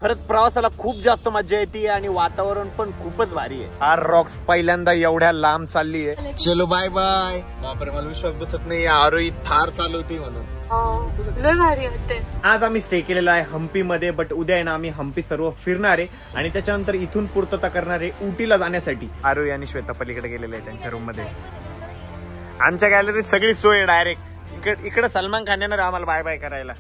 खरंच प्रवासाला खूप जास्त मजा येते आणि वातावरण पण खूपच भारी आहे. थार रॉक्स पहिल्यांदा एवढ्या लांब चालली आहे. चलो बाय बाय. बापरे मला विश्वास बसत नाही आरोही थार चालवते म्हणून. लय भारी वाटते. आज आम्ही स्टे केलेला आहे हम्पी मध्ये, बट उद्या आहे ना आम्ही हम्पी सर्व फिरणार आहे आणि त्याच्यानंतर इथून पूर्तता करणार आहे उटीला जाण्यासाठी. आरोही आणि श्वेता पलीकडे गेलेले आहे त्यांच्या रूम मध्ये. आमच्या गॅलरीत सगळी सोय डायरेक्ट. इकडे सलमान खान येणार आम्हाला बाय बाय करायला.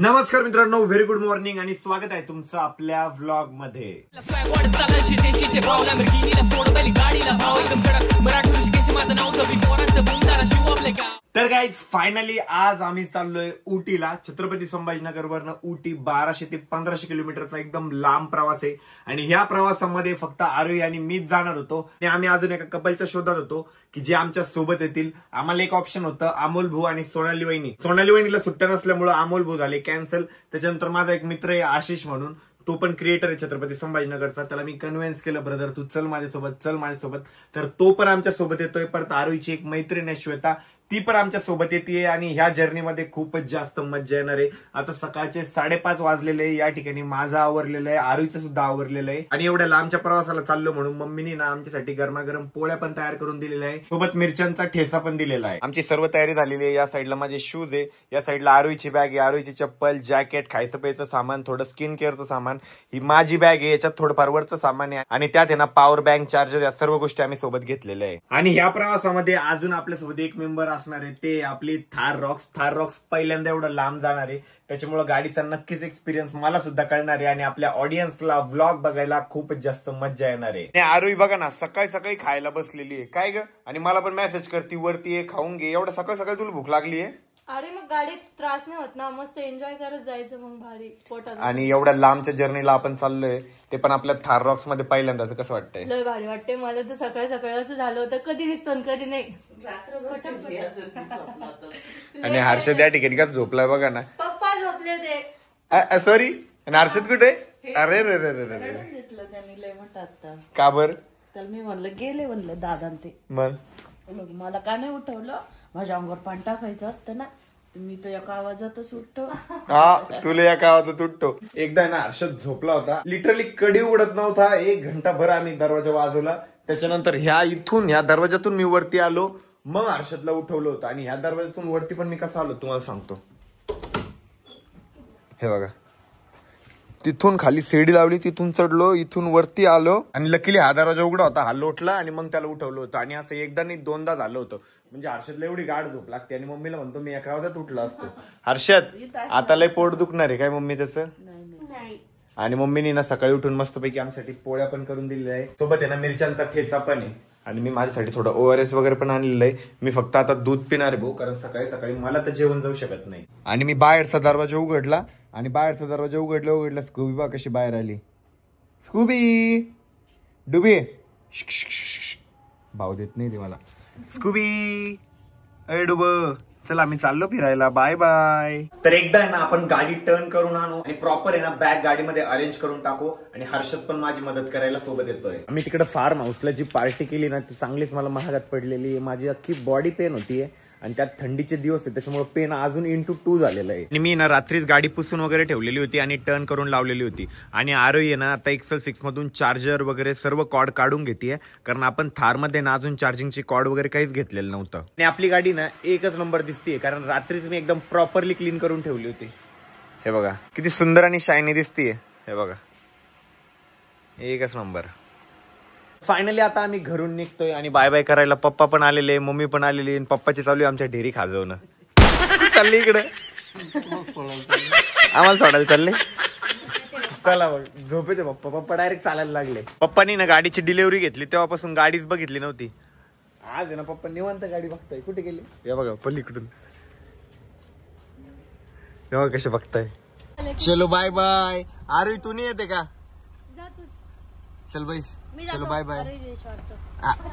नमस्कार मित्रांनो, व्हेरी गुड मॉर्निंग आणि स्वागत आहे तुमचं आपल्या व्लॉग मध्ये. तर गाईज फायनली आज आम्ही चाललोय उटीला. छत्रपती संभाजीनगर वरनं उटी 1200 ते 1500 किलोमीटरचा एकदम लांब प्रवास आहे आणि ह्या प्रवासामध्ये फक्त आरोही आणि मीच जाणार होतो आणि आम्ही अजून एका कपलच्या शोधात होतो की जे आमच्या सोबत येतील. आम्हाला एक ऑप्शन होतं अमोल भाऊ आणि सोनाली वहिनी. सोनाली वहिनीला सुट्ट्या नसल्यामुळे अमोल भाऊ झाले कॅन्सल. त्याच्यानंतर माझा एक मित्र आहे आशिष म्हणून, तो पण क्रिएटर आहे छत्रपती संभाजीनगरचा. त्याला मी कन्व्हिन्स केलं, ब्रदर तू चल माझ्यासोबत. तर तो पण आमच्या सोबत येतोय. परत आरोहीची एक मैत्रीण आहे श्वेता, ती पण आमच्या सोबत येते आणि ह्या जर्नीमध्ये खूपच जास्त मजा येणार आहे. आता सकाळचे 5:30 वाजलेले आहे. या ठिकाणी माझं आवरलेलं आहे, आरोहीचं सुद्धा आवरलेलं आहे आणि एवढ्या लांबच्या प्रवासाला चाललो म्हणून मम्मीने ना आमच्यासाठी गरमागरम पोळ्या पण तयार करून दिलेल्या आहे, सोबत मिरच्यांचा ठेसा पण दिलेला आहे. आमची सर्व तयारी झालेली आहे. या साईडला माझे शूज आहे, या साईडला आरोहीची बॅग आहे, आरोहीची चप्पल, जॅकेट, खायचं प्यायचं सामान, थोडं स्किन केअरचं सामान. ही माझी बॅग आहे, याच्यात थोडंफार वरचं सामान आहे आणि त्यात आहे ना पॉवर बँक, चार्जर, या सर्व गोष्टी आम्ही सोबत घेतलेल्या आहे. आणि ह्या प्रवासामध्ये अजून आपल्यासोबत एक मेंबर असणार आहे, ते आपली थार रॉक्स पहिल्यांदा एवढं लांब जाणार आहे. त्याच्यामुळे गाडीचा नक्कीच एक्सपिरियन्स मला सुद्धा कळणार आहे आणि आपल्या ऑडियन्सला व्लॉग बघायला खूपच जास्त मजा येणार आहे. आरोही बघा ना सकाळी खायला बसलेली आहे काय ग, आणि मला पण मेसेज करती वरती आहे खाऊन घे. एवढं सकाळी तुला भूक लागली आहे? अरे मग गाडीत त्रास नाही होत ना, मस्त एन्जॉय करत जायचं मग भारी पोटात. आणि एवढ्या लांबच्या जर्नीला आपण चाललोय, ते पण आपल्या थार रॉक्स मध्ये पहिल्यांदा. कसं वाटतंय? लय भारी वाटते मला तर. सकाळी असं झालं होतं, कधी निघतो कधी नाही. आणि हर्षद या ठिकाणी का झोपलाय बघा ना. पप्पा झोपले ते. सॉरी, आणि हर्षद कुठे? अरे रे रे रे रे, त्यांनी लय म्हणतात का बर? तर मी म्हणलं गेले म्हणलं दादा ते मग मला का नाही उठवलं. माझ्या अंगावर पाणी टाकायचं असतं ना, मी तर एका आवाजातच उठतो. हा, तुला एका आवाजात उठतो. एकदा ना हर्षद झोपला होता, लिटरली कडी उडत नव्हता. 1 घंटाभर आम्ही दरवाजा वाजवला. त्याच्यानंतर ह्या दरवाजातून मी वरती आलो, मग हर्षदला उठवलं होतं. आणि ह्या दरवाजातून वरती पण मी कसं आलो तुम्हाला सांगतो. हे बघा, तिथून खाली सीडी लावली, तिथून चढलो, इथून वरती आलो आणि लकीली हा दरवाजा उघडा होता. हा लोटला आणि मग त्याला उठवलं होतं. आणि असं एकदा नाही 2दा झालं होतं. म्हणजे हर्षदला एवढी गाढ झोप लागते आणि मम्मीला म्हणतो मी एका आवाजात उठला असतो. हर्षद आता लय पोट दुखणार आहे काय मम्मी त्याचं? आणि मम्मीने ना सकाळी उठून मस्तपैकी आमच्यासाठी पोळ्या पण करून दिलेल्या आहे, सोबत आहे ना मिरच्यांचा ठेचा पण आहे. आणि मी माझ्यासाठी थोडं ORS वगैरे पण आणलेलं आहे. मी फक्त आता दूध पिणार आहे भाऊ, कारण सकाळी मला तर जेवण जाऊ शकत नाही. आणि मी बाहेरचा दरवाजा उघडला आणि बाहेरचा दरवाजा उघडला स्कूबी बा कशी बाहेर आली. स्कूबी डुबी भाव देत नाही ती मला. स्कूबी अरे डुब, चला आम्ही चाललो फिरायला, बाय बाय. तर एकदा आहे ना आपण गाडी टर्न करून आणू आणि प्रॉपर आहे ना बॅग गाडीमध्ये अरेंज करून टाकू. आणि हर्षद पण माझी मदत करायला सोबत येतोय. आम्ही तिकडे फार्म हाऊसला जी पार्टी केली ना ती चांगलीच मला महागात पडलेली आहे. माझी अख्खी बॉडी पेन होतीये आणि त्यात थंडीचे दिवस आहे, त्याच्यामुळे पेन अजून into 2 झालेलं आहे. आणि मी ना रात्रीच गाडी पुसून वगैरे ठेवलेली होती आणि टर्न करून लावलेली होती. आणि आरोही ना आता एक्सेल 6 मधून चार्जर वगैरे सर्व कॉर्ड काढून घेते, कारण आपण थार मध्ये ना अजून चार्जिंगची कॉर्ड वगैरे काहीच घेतलेलं नव्हतं. आणि आपली गाडी ना एकच नंबर दिसतीये, कारण रात्रीच मी एकदम प्रॉपरली क्लीन करून ठेवली होती. हे बघा किती सुंदर आणि शायनी दिसतीये. हे बघा एकच नंबर. फायनली आता आम्ही घरून निघतोय आणि बाय बाय करायला पप्पा पण आलेले, मम्मी पण आलेली आणि पप्पाची चालू आहे आमच्या ढेरी खाजवणं. चालली इकडे आम्हाला सोडायला चालले. चला मग झोपेचे पप्पा डायरेक्ट चालायला लागले. पप्पानी ना गाडीची डिलिव्हरी घेतली तेव्हापासून गाडीच बघितली नव्हती. आज आहे ना पप्पा निवांत गाडी बघताय. कुठे गेले? हे बघा पलीकडून, तेव्हा कसे बघताय. चलो बाय बाय. आरोही तू नाही येते का? चल बैस, चलो बाय बाय.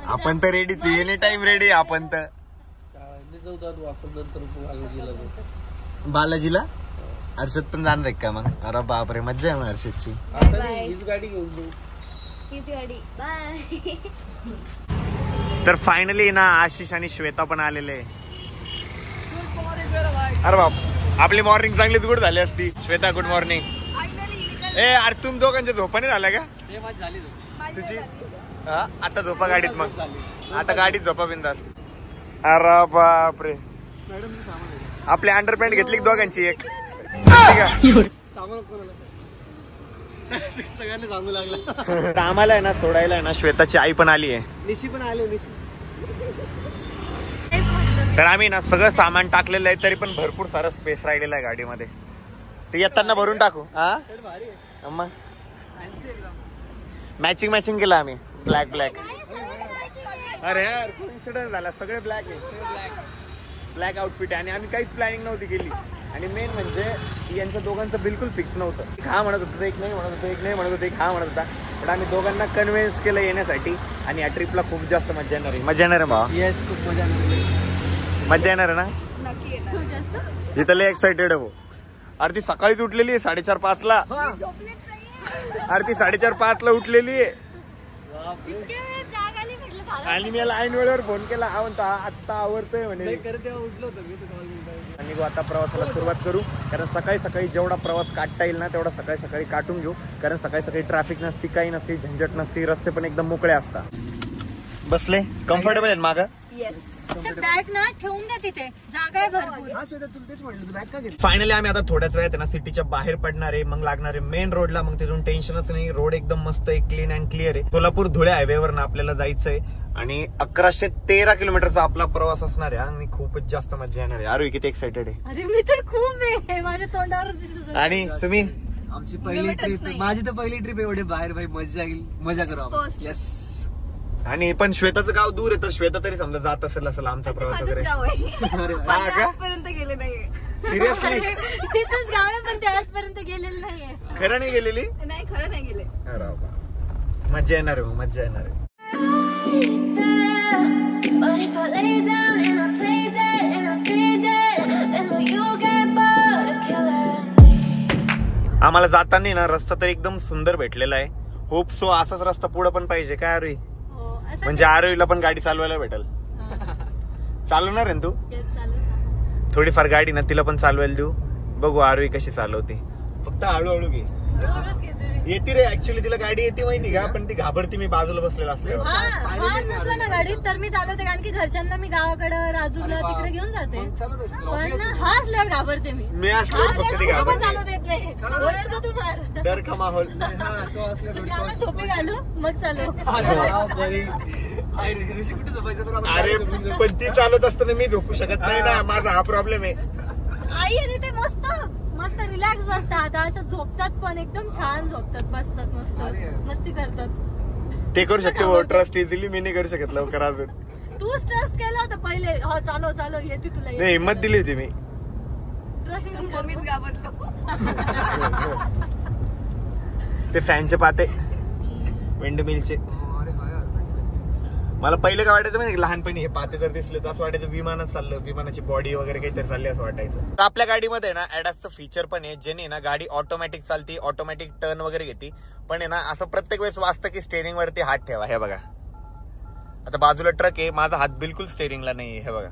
आपण तर रेडीच, एनी टाइम रेडी. आपण तर बालाजीला हर्षद पण जाणार आहे का मग? अरे बापरे मज्जा आहे मग हर्षदची. तर फायनली ना आशिष आणि श्वेता पण आलेले. अरे बाप आपली मॉर्निंग चांगलीच गुड झाली असती. Shweta good morning. ए अरे तुम दोघांच्या झोपाने झाल्या का तुझी? आता झोपा गाडीत. मग आता गाडीत झोपा बिंदास. अरे बापरे. आपली अंडरपॅन्ट घेतली दोघांची एक. सगळ्यांना सांगू लागला. आम्हाला आहे ना सोडायला आहे ना श्वेताची आई पण आली आहे. निशी पण आले. निशी तर आम्ही ना सगळं सामान टाकलेलं आहे तरी पण भरपूर सारं स्पेस राहिलेलं आहे गाडीमध्ये. ते येताना भरून टाकू. हा मग मॅचिंग केलं आम्ही. ब्लॅक. अरे यार कोइन्सिडन्स झाला. सगळे ब्लॅक आहे. ब्लॅक आउटफिट आहे. आणि आम्ही काहीच प्लॅनिंग नव्हती केली. आणि मेन म्हणजे यांचं दोघांचं बिलकुल फिक्स नव्हतं. हा म्हणत होतं एक नाही म्हणत होतं, एक नाही म्हणत होतं, एक हा म्हणत होता. पण आम्ही दोघांना कन्व्हिन्स केलं येण्यासाठी. आणि या ट्रिपला खूप जास्त मजा येणार आहे. मजा येणार आहे भावा. येस खूप मजा येणार. मजा येणार आहे ना. इथं लय एक्साइटेड आहे भाऊ. अरे ती सकाळीच उठलेली आहे 4:30-5 ला. अरे ती 4:30-5 ला उठलेली आहे. आणि मी ऐन वेळेवर फोन केला. हा म्हणतो आत्ता आवरतोय म्हणे. उठलो होतो मी. आणि आता प्रवासाला सुरुवात करू. कारण सकाळी जेवढा प्रवास काढता येईल ना तेवढा सकाळी काटून घेऊ. कारण सकाळी ट्रॅफिक नसती, काही नसती, झंझट नसती. रस्ते पण एकदम मोकळे असतात. बसले कम्फर्टेबल आहे मागं. बॅग ना ठेवून द्या तिथे, जागा आहे भरपूर. फायनली आम्ही आता थोड्याच वेळात ना सिटीच्या बाहेर पडणार आहे. मग लागणार आहे मेन रोडला. मग तिथून टेन्शनच नाही. रोड एकदम मस्त आहे, क्लीन अँड क्लिअर आहे. सोलापूर धुळे हायवेवर ना आपल्याला जायचंय. आणि 1113 किलोमीटरचा आपला प्रवास असणार आहे. आणि खूपच जास्त मजा येणार आहे. आरोही किती एक्साइटेड आहे. अरे मी तर खूप आहे, माझ्या तोंडावरच दिसत. आणि तुम्ही? आमची पहिली ट्रिप. माझी तर पहिली ट्रिप एवढे बाहेर भाई. मजा करू. येस. आणि पण श्वेताचं गाव दूर आहे तर श्वेता तरी समजा जात असेल आमचा प्रवास वगैरे. आजपर्यंत गेले नाहीये. सिरियसली तिथंच गाव आहे पण ते आजपर्यंत गेलेलं नाहीये. खरं नाही गेलेली? नाही खरं नाही गेले. मजा येणार आहे. मजा येणार आहे. आम्हाला जाताना ना रस्ता तर एकदम सुंदर भेटलेला आहे. होप सो असाच रस्ता पुढे पण पाहिजे. काय आरोही? म्हणजे आरोहीला पण गाडी चालवायला भेटल. चालवणार आहे तू? थोडीफार गाडी ना तिला पण चालवायला देऊ. बघू आरोही कशी चालवते. फक्त हळूहळू घे. येते रे. ऍक्च्युली तिला गाडी येते माहिती का. पण ती घाबरती मी बाजूला बसलेला असल्यावर. नसलं ना गाडीत तर मी चालवते. कारण की घरच्यांना मी गावाकडे राजूरला तिकडे घेऊन जाते. पण हाच लढ घाबरते मी चालवत येत नाही. तू फार डर का माहोल. झोपे घालू मग चालव. अरे पण ती चालवत असताना मी झोपू शकत नाही ना. माझा हा प्रॉब्लेम आहे. आई आणि ते मस्त रिलॅक्स बसतात. असं झोपतात पण एकदम छान झोपतात. बसतात मस्त मस्ती करतात. ते करू शकते. ट्रस्ट इझिली मी नाही करू शकत लवकर. अजून तूच ट्रस्ट केला होता पहिले. हो चालव येते तुला. नाही हिंमत दिली होती मी. ट्रस्ट मीच घाबरलो. ते फॅनचे पाते विंडमिलचे. मला पहिले काय वाटायचं माहिती लहानपणी हे पाते जर दिसले तर असं वाटायचं विमानात चाललं. विमानाची बॉडी वगैरे काहीतरी चालली असं वाटायचं. तर आपल्या गाडीमध्ये ना ऍडासचं फीचर पण आहे. ज्याने ना गाडी ऑटोमॅटिक चालती, ऑटोमॅटिक टर्न वगैरे घेते. पण आहे ना असं प्रत्येक वेळेस वाचतं की स्टेअरिंग वरती हात ठेवा. हे बघा आता बाजूला ट्रक आहे. माझा हात बिलकुल स्टेअरिंगला नाहीये. हे बघा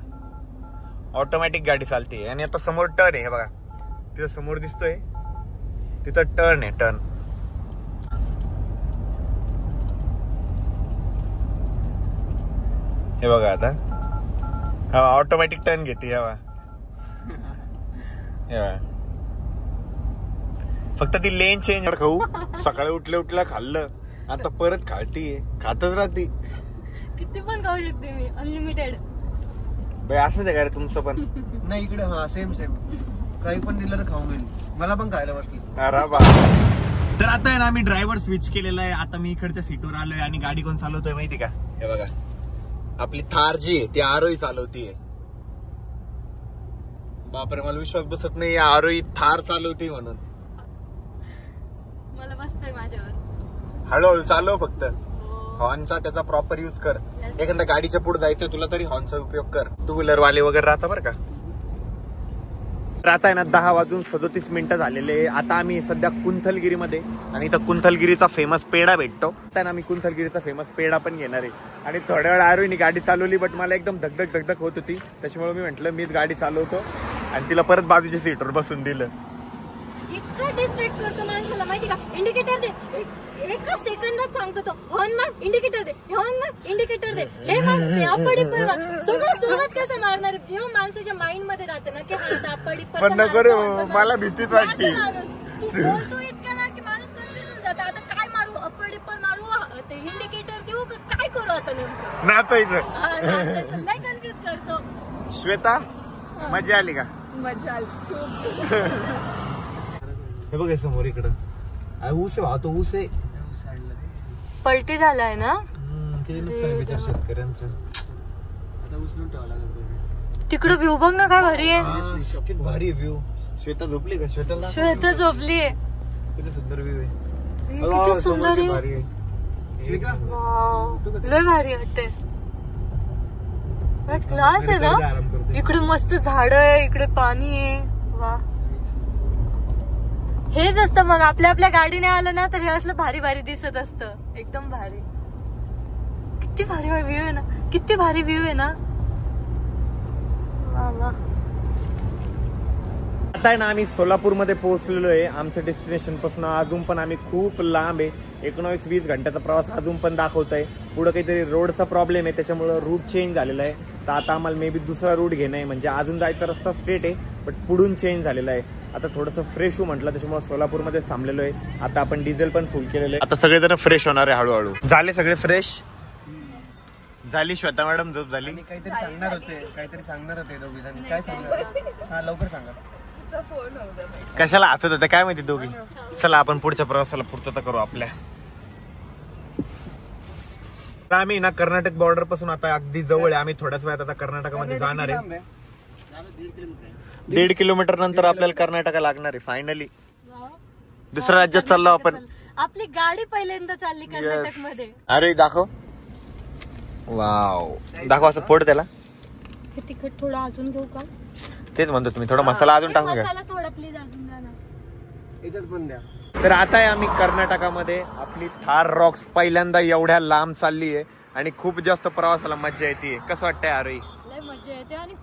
ऑटोमॅटिक गाडी चालते. आणि आता समोर टर्न आहे. हे बघा तिथं समोर दिसतोय तिथं टर्न आहे. टर्न हे बघा आता ऑटोमॅटिक टर्न घेते. फक्त ती लेन चेंज खाऊ. सकाळी उठल्या खाल्लं आता परत खातीये. खातच राहते. किती पण खाऊ शकते मी. अनलिमिटेड. बाई असंच आहे का रे तुमचं पण? नाही इकडे. हा सेम काही पण दिलं तर खाऊन घेईल. मला पण खायला बसली. अरे बा. तर आता आहे ना मी ड्रायव्हर स्विच केलेला आहे. आता मी इकडच्या सीटवर आलोय. आणि गाडी कोण चालवतोय माहिती का? हे बघा आपली थार जी आहे ती आरोही चालवतीये. बापरे मला विश्वास बसत नाही आरोही थार चालवते म्हणून. मला बसतोय माझ्यावर. हळूहळू चालव. फक्त हॉर्नचा त्याचा प्रॉपर युज कर. एखाद्या गाडीच्या पुढे जायचं तुला तरी हॉर्नचा उपयोग कर. टू व्हीलर वाले वगैरे राहता बरं का. आता आहे ना 10:37 झालेले. आता आम्ही सध्या कुंथलगिरीमध्ये. आणि इथं कुंथलगिरीचा फेमस पेढा भेटतो. आता मी कुंथलगिरीचा फेमस पेढा पण घेणार आहे. आणि थोड्या वेळ आरोहीने गाडी चालवली बट मला एकदम धगधग होत होती. त्याच्यामुळे मी म्हंटल मीच गाडी चालवतो. आणि तिला परत बाजूच्या सीटवर बसून दिलं. इतकं डिस्ट्रॅक्ट करतो माणसाला माहिती का. इंडिकेटर दे, एका सेकंदात सांगतो तो. हॉर्न मार, इंडिकेटर दे, हॉर्न मार, इंडिकेटर दे, हे मार, ते अप्पा डिप्पर मार. सगळं सोबत कसं मारणार. जेव्हा माणसाच्या माइंड मध्ये राहते ना की हा अप्पा डिप्पर पण नको रे, मला भीतीच वाटते. तू बोलतो इतका ना की माणूस कन्फ्युज होऊन जातो. आता काय मारू, अप्पा डिप्पर मारू, ते इंडिकेटर देऊ, काय करू आता नेमकं. नाचायचं. लय कन्फ्युज करतो. श्वेता, मजा आली का? मजा आली खूप. हे बघ समोर इकडं ऊस आहे, वाहतो ऊस आहे. पलटी झालाय ना. किती नुकसान विचार शेतकऱ्यांचं. आता उचलून ठेवा लागेल. तिकडं व्ह्यू बघ ना, काय भारी आहे. किती भारी व्ह्यू. श्वेता झोपली का? श्वेता झोपलीये. किती सुंदर व्ह्यू आहे. किती सुंदर आहे. भारी आहे. वाव, लय भारी वाटते. क्लास आहे ना. इकडे मस्त झाड आहे, इकडे पाणी आहे. वा, हेच असतं मग. आपल्या गाडीने आलं ना तर हे असलं भारी भारी दिसत असतं. एकदम भारी. किती भारी व्ह्यू आहे ना, किती भारी व्ह्यू आहे ना. वा वा. आता आहे ना आम्ही सोलापूरमध्ये पोहोचलेलो आहे. आमच्या डेस्टिनेशन पासून अजून पण आम्ही खूप लांब आहे. 19-20 घंट्याचा प्रवास अजून पण दाखवत आहे. पुढे काहीतरी रोडचा प्रॉब्लेम आहे, त्याच्यामुळे रूट चेंज झालेला आहे. तर आता आम्हाला मे बी दुसरा रूट घेणं आहे. म्हणजे अजून जायचा रस्ता स्ट्रेट आहे, बट पुढून चेंज झालेला आहे. आता थोडंसं फ्रेश होऊ म्हटलं, त्याच्यामुळे सोलापूरमध्येच थांबलेलो आहे. आता आपण डिझेल पण फुल केलेलं आहे. आता सगळेजण फ्रेश होणार आहे हळूहळू. झाले सगळे फ्रेश. झाली श्वेता मॅडम झोप झाली. काहीतरी सांगणार होते दोघी जण. काय सांगणार? हा लवकर सांगा. फोन होता. कशाला हसत होत्या काय माहिती दोघी. चला आपण पुढच्या प्रवासाला पूर्तता करू आपल्या. आम्ही ना कर्नाटक बॉर्डर पासून आता अगदी जवळ आहे. आम्ही थोड्याच वेळात आता कर्नाटकामध्ये जाणार आहे. 1.5 किलोमीटर नंतर आपल्याला कर्नाटक लागणार आहे फायनली. दुसऱ्या राज्यात चाललो आपण. आपली गाडी पहिल्यांदा चालली कर्नाटक मध्ये. अरे दाखव. वाव, दाखव असं फोड त्याला. हे तिखट थोडं अजून घेऊ का? तेच म्हणतो तुम्ही, थोडा मसाला अजून टाकून घ्या. मसाला थोडा प्लीज अजून द्या ना. याच्यात पण द्या. तर आता आहे आम्ही कर्नाटकामध्ये. आपली थार रॉक्स पहिल्यांदा एवढ्या लांब चालली आहे आणि खूप जास्त प्रवासाला मजा येते. कसं वाटतंय आरोही? लय मजा येते. आणि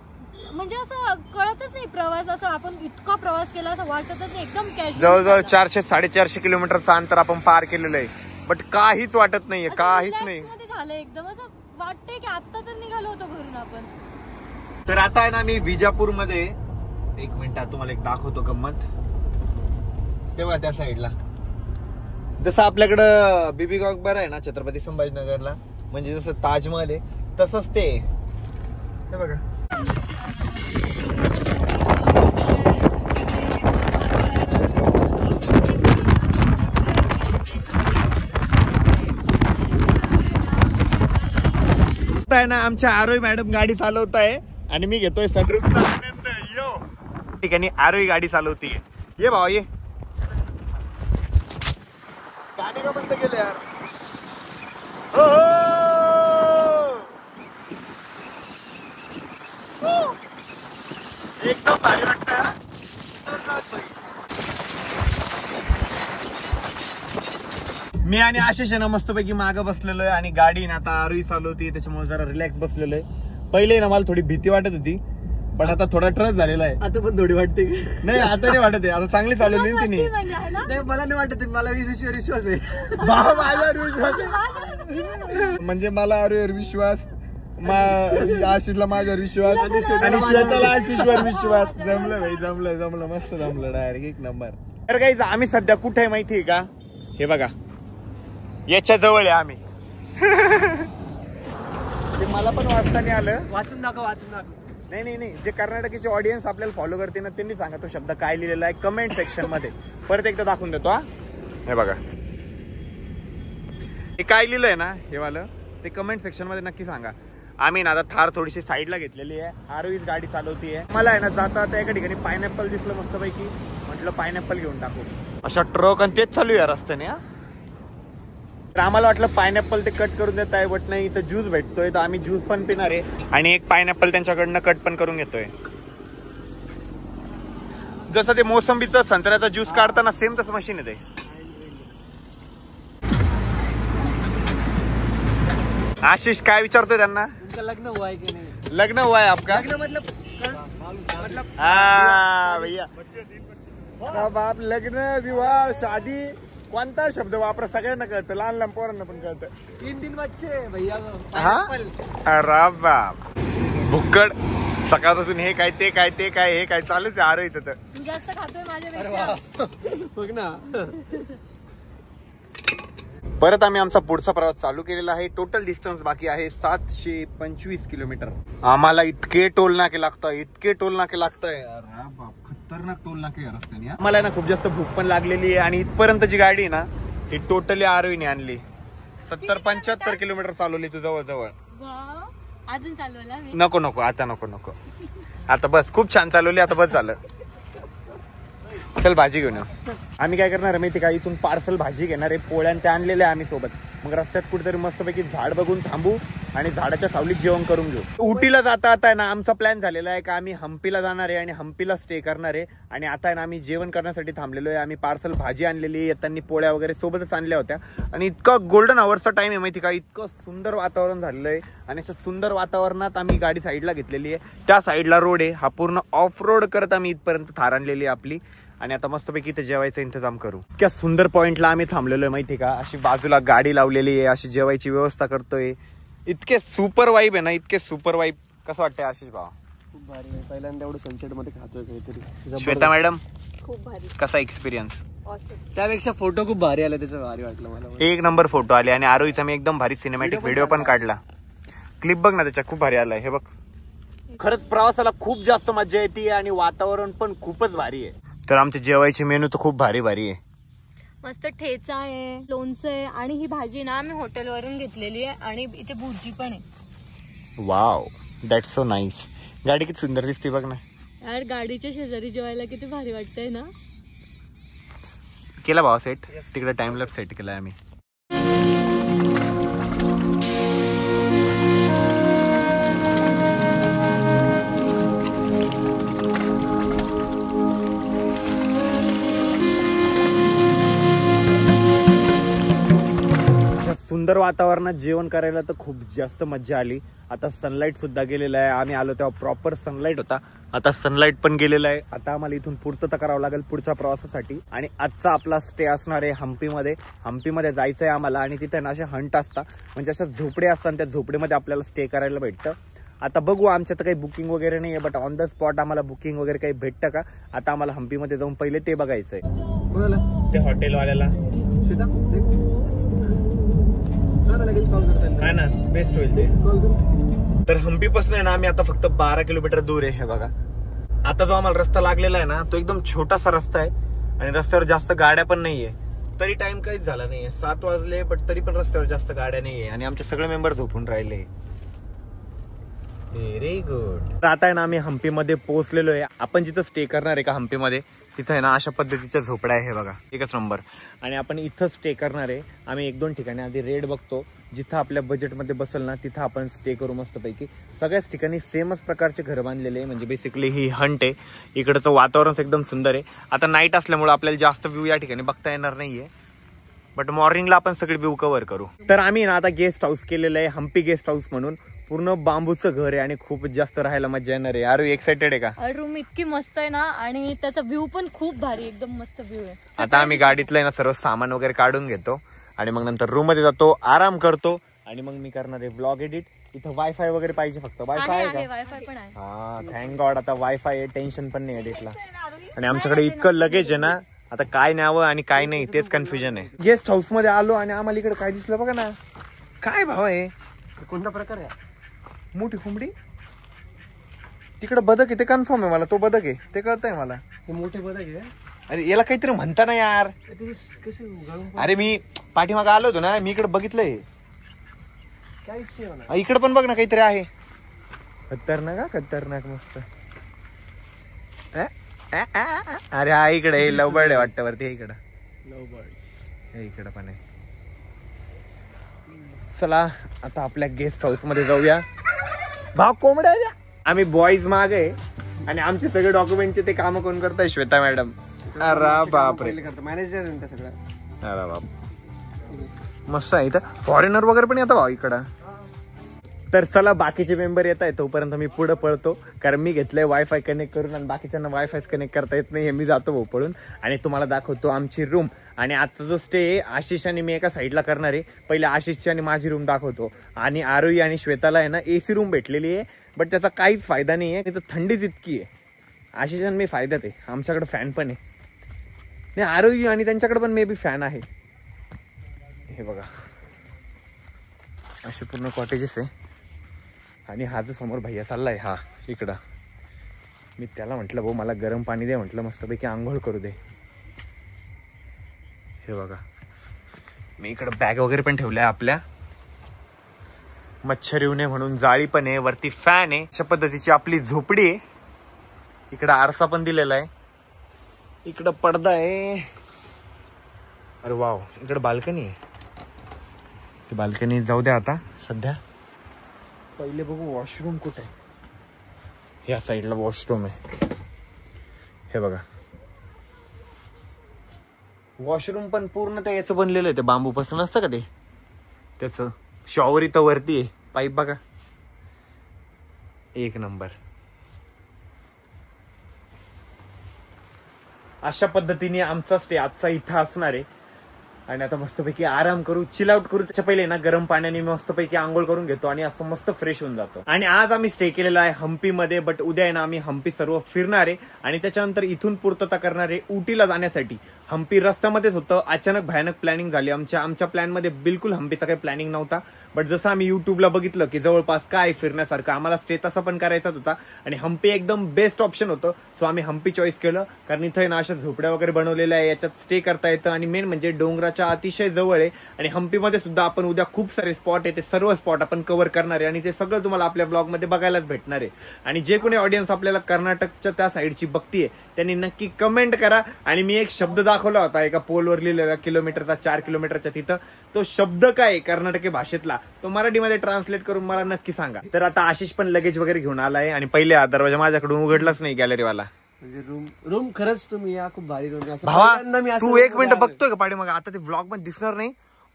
म्हणजे असं कळतच नाही प्रवास. असं आपण इतका प्रवास केला असं वाटतच नाही. एकदम कॅज्युअल. जवळजवळ 400-450 किलोमीटरचं अंतर आपण पार केलेलं आहे, बट काहीच वाटत नाहीये. काहीच नाही झालं. एकदम असं वाटतंय की आता तर निघालो होतो घरून आपण. तर आता आहे ना मी विजापूर मध्ये. एक मिनिट तुम्हाला एक दाखवतो गंमत. तेव्हा त्या साईडला जसं आपल्याकडं बीबी का अकबर आहे ना छत्रपती संभाजीनगरला, म्हणजे जसं ताजमहल आहे तसंच ते. हे बघा. आहे ना आमच्या आरोही मॅडम गाडी चालवत आहे आणि मी घेतोय सनरूफचा आनंद. यो ठिकाणी आरोही गाडी चालवतीये. ये भावा ये. गाडी का बंद केलं यार? हो एकदम भारी वाटतं. मी आणि आशिष ना मस्तपैकी मागं बसलेलो आहे आणि गाडी ना आता आरोही चालवती, त्याच्यामुळे जरा रिलॅक्स बसलेलो आहे. पहिले ना मला थोडी भीती वाटत होती, पण आता थोडा ट्रस्ट झालेला आहे. आता पण थोडी वाटते. नाही आता नाही वाटत आहे. आता चांगली चालवली ना तिने. नाही मला नाही वाटत. मला विश्वास आहे. माझ्यावर विश्वास आहे. म्हणजे मला आरोहीवर विश्वास, आशिषला माझ्यावर विश्वास आणि श्वेताला आशिषवर विश्वास. जमलं भाई, जमलं मस्त जमलं. डायरेक्ट एक नंबर. तर काही आम्ही सध्या कुठे आहे माहितीये का? हे बघा याच्या जवळ आहे आम्ही. ते मला पण वाचता नाही आलं. वाचून दाखव. नाही जे कर्नाटकीचे ऑडियन्स आपल्याला फॉलो करते ना त्यांनी सांगा तो शब्द काय लिहिलेला आहे कमेंट सेक्शन मध्ये. परत एकदा दाखवून देतो. हा हे बघा हे काय लिहिलंय ना हे वालं, ते कमेंट सेक्शन मध्ये नक्की सांगा. आम्ही ना आता थार थोडीशी साईडला घेतलेली आहे. आरोहीच गाडी चालवतीये. मला आहे ना जाता एका ठिकाणी पायनॅपल दिसलं मस्तपैकी, म्हटलं पायनॅपल घेऊन टाकू. अशा ट्रक आणि तेच चालू आहे रस्त्याने. तर आम्हाला वाटलं पायनॅपल ते कट करून देत आहे, बट नाही, इथं ज्यूस भेटतोय तर आम्ही ज्यूस पण पिणार आहे आणि एक पायनॅपल त्यांच्याकडनं कट पण करून घेतोय. जसं ते मोसंबीचं संत्र्याचा ज्यूस काढताना सेम तसं मशीन आहे ते. आशिष काय विचारतोय त्यांना? लग्न हुआ है की नाही? लग्न हुआ है आपका? लग्न मतलब भैया बाप लग्न विवाह शादी कोणता शब्द वापरा सगळ्यांना कळतं, लहान लहान पोरांना पण कळतं. 3 बच्चे भैया. अरे बाप भुक्कड सकाळपासून हे काय ते काय ते काय हे काय चालूच आहे आरोहीच तर. तू जास्त खातोय माझ्यापेक्षा. बघ ना. परत आम्ही आमचा पुढचा प्रवास चालू केलेला आहे. टोटल डिस्टन्स बाकी आहे 725 किलोमीटर. आम्हाला इतके टोल नाके लागतंय, इतके टोल नाके लागतंय, खतरनाक टोल नाके रस्त्याने. आम्हाला ना खूप जास्त भूक पण लागलेली आहे आणि इथपर्यंतची गाडी ना ही टोटली आरोहीने आणली. 70-75 किलोमीटर चालवली तू जवळ जवळ. अजून चालवला मी. नको नको आता नको नको आता बस. खूप छान चालवली आता बस झालं. चल भाजी घेऊन येऊ. आम्ही काय करणार आहे माहिती का, इथून पार्सल भाजी घेणार आहे. पोळ्या ते आणलेल्या आम्ही सोबत. मग रस्त्यात कुठेतरी मस्तपैकी झाड बघून थांबू आणि झाडाच्या सावलीत जेवण करून घेऊ. उटीला जाता आता ना आमचा प्लॅन झालेला आहे का आम्ही हम्पीला जाणार आहे आणि हम्पीला स्टे करणार आहे. आणि आता ना आम्ही जेवण करण्यासाठी थांबलेलो आहे. आम्ही पार्सल भाजी आणलेली, येताना पोळ्या वगैरे सोबतच आणल्या होत्या. आणि इतका गोल्डन आवर्सचा टाइम आहे माहिती का, इतकं सुंदर वातावरण झालेलं आहे. आणि असं सुंदर वातावरणात आम्ही गाडी साईडला घेतलेली आहे. त्या साईडला रोड आहे, हा पूर्ण ऑफ रोड करत आम्ही इथपर्यंत थार आणलेली आहे आपली. आणि आता मस्तपैकी इथे जेवायचा इंतजाम करू. इतक्या सुंदर पॉइंटला आम्ही थांबलेलो आहे माहिती का, अशी बाजूला गाडी लावलेली आहे, अशी जेवायची व्यवस्था करतोय. इतके सुपर वाईब आहे ना, इतके सुपर वाईब. कसं वाटतंय आशिष भाऊ? खूप भारी आहे. पहिल्यांदा एवढं सनसेट मध्ये खातोय काहीतरी. श्वेता मॅडम खूप भारी. कसा एक्सपिरियन्स? त्यापेक्षा फोटो खूप भारी आले, त्याचं भारी वाटलं मला. 1 नंबर फोटो आले आणि आरोहीचा मी एकदम भारी सिनेमॅटिक व्हिडिओ पण काढला. क्लिप बघ ना त्याच्या, खूप भारी आलाय. हे बघ खरंच प्रवासाला खूप जास्त मजा येते आणि वातावरण पण खूपच भारी आहे. तर आमचे जेवायचे मेनू तर खूप भारी भारी आहे. मस्त ठेचा आहे, लोणचं आहे आणि ही भाजी ना आम्ही हॉटेलवरून घेतलेली आहे आणि इथे भुर्जी पण आहे. Wow that's so nice. गाडी किती सुंदर दिसते बघ ना यार. गाडीच्या शेजारी जेवायला किती भारी वाटतंय ना. केला भावा सेट, तिकडे टाइम लॅप्स सेट केलाय आम्ही. सुंदर वातावरणात जेवण करायला तर खूप जास्त मजा आली. आता सनलाईट सुद्धा गेलेला आहे. आम्ही आलो तेव्हा प्रॉपर सनलाईट होता, आता सनलाईट पण गेलेला आहे. आता आम्हाला इथून पूर्तता करावं लागेल पुढच्या प्रवासासाठी. आणि आजचा आपला स्टे असणार आहे हम्पीमध्ये. हम्पीमध्ये जायचं आहे आम्हाला आणि तिथे ना असे हंट असतात, म्हणजे अशा झोपड्या असतात, त्या झोपडीमध्ये आपल्याला स्टे करायला भेटतं. आता बघू, आमच्या तर काही बुकिंग वगैरे नाही आहे, बट ऑन द स्पॉट आम्हाला बुकिंग वगैरे काही भेटतं का आता आम्हाला हम्पीमध्ये जाऊन पहिले ते बघायचंय. ते हॉटेलवाल्याला है ना, बेस्ट होईल ते. तर हम्पी पासून आहे ना आम्ही आता फक्त 12 किलोमीटर दूर आहे. हे बघा आता जो आम्हाला रस्ता लागलेला आहे ना तो एकदम छोटासा रस्ता आहे आणि रस्त्यावर जास्त गाड्या पण नाहीये. तरी टाइम काहीच झाला नाहीये, 7 वाजले, बट तरी पण रस्त्यावर जास्त गाड्या नाहीये आणि आमचे सगळे मेंबर झोपून राहिले. Very good. आता आहे ना आम्ही हम्पीमध्ये पोहोचलेलो आहे. आपण जिथं स्टे करणार आहे का हम्पीमध्ये, तिथं आहे ना अशा पद्धतीच्या झोपड्या आहे. हे बघा एकच नंबर. आणि आपण इथं स्टे करणार आहे. आम्ही 1-2 ठिकाणी आधी रेट बघतो, जिथं आपल्या बजेटमध्ये बसेल ना तिथं आपण स्टे करू मस्तपैकी. सगळ्याच ठिकाणी सेमच प्रकारचे घर बांधलेले आहे, म्हणजे बेसिकली ही हंट आहे. इकडचं वातावरण एकदम सुंदर आहे. आता नाईट असल्यामुळे आपल्याला जास्त व्ह्यू या ठिकाणी बघता येणार नाहीये, बट मॉर्निंगला आपण सगळे व्ह्यू कव्हर करू. तर आम्ही ना आता गेस्ट हाऊस केलेलं आहे, हम्पी गेस्ट हाऊस म्हणून. पूर्ण बांबूचं घर आहे आणि खूप जास्त राहायला मजा येणार आहे. आरू एक्साइटेड आहे का? रूम इतकी मस्त आहे ना आणि त्याचा व्ह्यू पण खूप भारी, एकदम मस्त व्ह्यू आहे. आता आम्ही गाडीतलं ना सर्व सामान वगैरे काढून घेतो आणि मग नंतर रूम मध्ये जातो, आराम करतो आणि मग मी करणार आहे व्लॉग एडिट. इथं वायफाय वगैरे पाहिजे, फक्त वायफाय आहे का? वायफाय पण आहे. हा थँक गॉड, आता वायफाय आहे, टेन्शन पण नाही एडिटला. आणि आमच्याकडे इतकं लगेज आहे ना, आता काय न्यावं आणि काय नाही तेच कन्फ्युजन आहे. गेस्ट हाऊस मध्ये आलो आणि आम्हाला इकडे काय दिसलं बघा ना. काय भाव आहे? कोणता प्रकार आहे? मोठी कोंबडी, तिकडे बदक आहे, ते कन्फर्म आहे मला, तो बदक आहे ते कळतंय मला. हे मोठे बदक आहे. अरे याला काहीतरी म्हणता ना यार. अरे मी पाठीमागे आलो होतो ना, मी इकडे बघितलंय. इकडे पण बघ ना काहीतरी आहे. खतरनाक, खतरनाक मस्त. अरे हा इकडे लव बर्ड आहे वाटतं वरती. इकडं लव बर्ड, इकडे पण आहे. चला आता आपल्या गेस्ट हाऊस मध्ये जाऊया. भाव कोंबड्या द्या. आम्ही बॉईज मागे आणि आमचे सगळे डॉक्युमेंटचे ते काम कोण करताय? श्वेता मॅडम. अरे बापरे, मॅनेजर सगळं. अरे बाप मस्त आहे. इथं फॉरेनर वगैरे पण येतं भाऊ इकडं. तर चला बाकीचे मेंबर येत आहे तोपर्यंत मी पुढे पळतो, कारण मी घेतलंय वायफाय कनेक्ट करून आणि बाकीच्यांना वायफाय कनेक्ट करता येत नाही. मी जातो भाऊ पळून आणि तुम्हाला दाखवतो आमची रूम. आणि आजचा जो स्टे आहे आशिष आणि मी एका साईडला करणार आहे. पहिले आशिषची आणि माझी रूम दाखवतो. आणि आरोही आणि श्वेताला आहे ना AC रूम भेटलेली आहे, बट त्याचा काहीच फायदा नाही आहे. तिथं थंडीच इतकी आहे. आशिष आणि मी फायद्यात आहे, आमच्याकडे फॅन पण आहे. नाही आरोही आणि त्यांच्याकडे पण मे बी फॅन आहे. हे बघा असे पूर्ण कॉटेजेस आहे. आणि हा जो समोर भैया चाललाय हा इकडं, मी त्याला म्हटलं भाऊ मला गरम पाणी दे, म्हटलं मस्तपैकी आंघोळ करू दे. हे बघा मी इकडं बॅग वगैरे पण ठेवल्या आपल्या, मच्छर येऊ नये म्हणून जाळी पण आहे, वरती फॅन आहे. अशा पद्धतीची आपली झोपडी आहे. इकडं आरसा पण दिलेला आहे, इकडं पडदा आहे. अरे वाव, इकडं बाल्कनी आहे. ती बाल्कनी जाऊ द्या आता सध्या. पहिले बघू वॉशरूम कुठे आहे. या साईडला वॉशरूम आहे. हे बघा वॉशरूम पण पूर्ण त्या याचं बनलेलं आहे, ते बांबू पासून असतं का ते, त्याचं शॉवर इथं वरती आहे. पाईप बघा एक नंबर. अशा पद्धतीने आमचा स्टे आजचा इथं असणार आहे. आणि आता मस्तपैकी आराम करू, चिल आउट करू. त्याच्या पहिले ना गरम पाण्याने मस्तपैकी आंघोळ करून घेतो आणि असं मस्त फ्रेश होऊन जातो. आणि आज आम्ही स्टे केलेला आहे हम्पीमध्ये, बट उद्या आहे ना आम्ही हम्पी सर्व फिरणार आहे. आणि त्याच्यानंतर इथून पूर्तता करणार आहे उटीला जाण्यासाठी. हम्पी रस्त्यामध्येच होतं, अचानक भयानक प्लॅनिंग झाली. आमच्या प्लॅनमध्ये बिलकुल हम्पीचा काही प्लॅनिंग नव्हता, बट जसं आम्ही युट्यूबला बघितलं की जवळपास काय फिरण्यासारखं, आम्हाला स्टे तसा पण करायचाच होता आणि हम्पी एकदम बेस्ट ऑप्शन होतं. सो आम्ही हम्पी चॉईस केलं, कारण इथं ना अशा झोपड्या वगैरे बनवलेल्या आहे, याच्यात स्टे करता येतं आणि मेन म्हणजे डोंगराच्या अतिशय जवळ आहे. आणि हम्पीमध्ये सुद्धा आपण उद्या खूप सारे स्पॉट आहे, ते सर्व स्पॉट आपण कव्हर करणार आहे आणि ते सगळं तुम्हाला आपल्या ब्लॉगमध्ये बघायलाच भेटणार आहे. आणि जे कोणी ऑडियन्स आपल्याला कर्नाटकच्या त्या साईडची बघतीये त्यांनी नक्की कमेंट करा. आणि मी एक शब्द दाखवला होता एका पोलवर लिहिलेला, किलोमीटरचा 4 किलोमीटरच्या तिथं, तो शब्द काय कर्नाटकी भाषेतला तो मराठीमध्ये ट्रान्सलेट करून मला नक्की सांगा. तर आता आशिष पण लगेज वगैरे घेऊन आलाय आणि पहिले हा दरवाजा माझ्याकडून उघडलाच नाही गॅलरीवाला. म्हणजे रूम खरंच तुम्ही या खूप भारी रूम. भावा तू एक मिनिट बघतोय का पाठी? मग आता ते ब्लॉग मध्ये दिसणार नाही,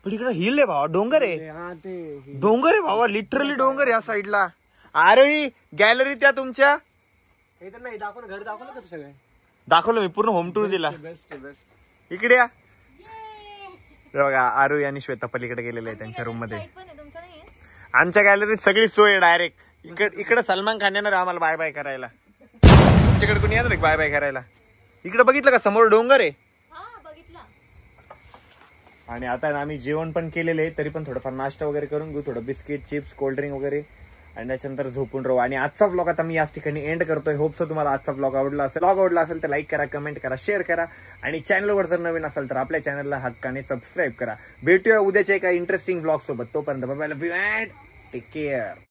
पण इकडे हिल आहे भावा, डोंगर आहे. डोंगर आहे भावा, लिटरली डोंगर या साईडला. अरे गॅलरी त्या तुमच्या नाही दाखवलं, घर दाखवलं का तू? सगळं दाखवलं मी, पूर्ण होम टूर दिला. Best best. इकडे या बघा, आरू आणि श्वेता पलीकडे गेलेले आहे त्यांच्या रूम मध्ये. आमच्या गॅलरीत सगळी सोय डायरेक्ट. इकडे सलमान खान येणार आम्हाला बाय बाय करायला. तुमच्याकडे कोणी येणार बाय बाय करायला? इकडे बघितलं का समोर डोंगर आहे. आणि आता आम्ही जेवण पण केलेलं आहे, तरी पण थोडंफार नाश्ता वगैरे करून घेऊ, थोडं बिस्किट चिप्स कोल्ड्रिंक वगैरे, आणि त्याच्यानंतर झोपून राहू. आणि आजचा व्लॉग आता मी याच ठिकाणी एंड करतोय. होप सो तुम्हाला आजचा व्लॉग आवडला असेल. व्लॉग आवडला असेल तर लाईक करा, कमेंट करा, शेअर करा. आणि चॅनलवर जर नवीन असेल तर आपल्या चॅनलला हक्काने सबस्क्राईब करा. भेटूया उद्याच्या एका इंटरेस्टिंग व्लॉग सोबत. तोपर्यंत बाय बाय, टेक केअर.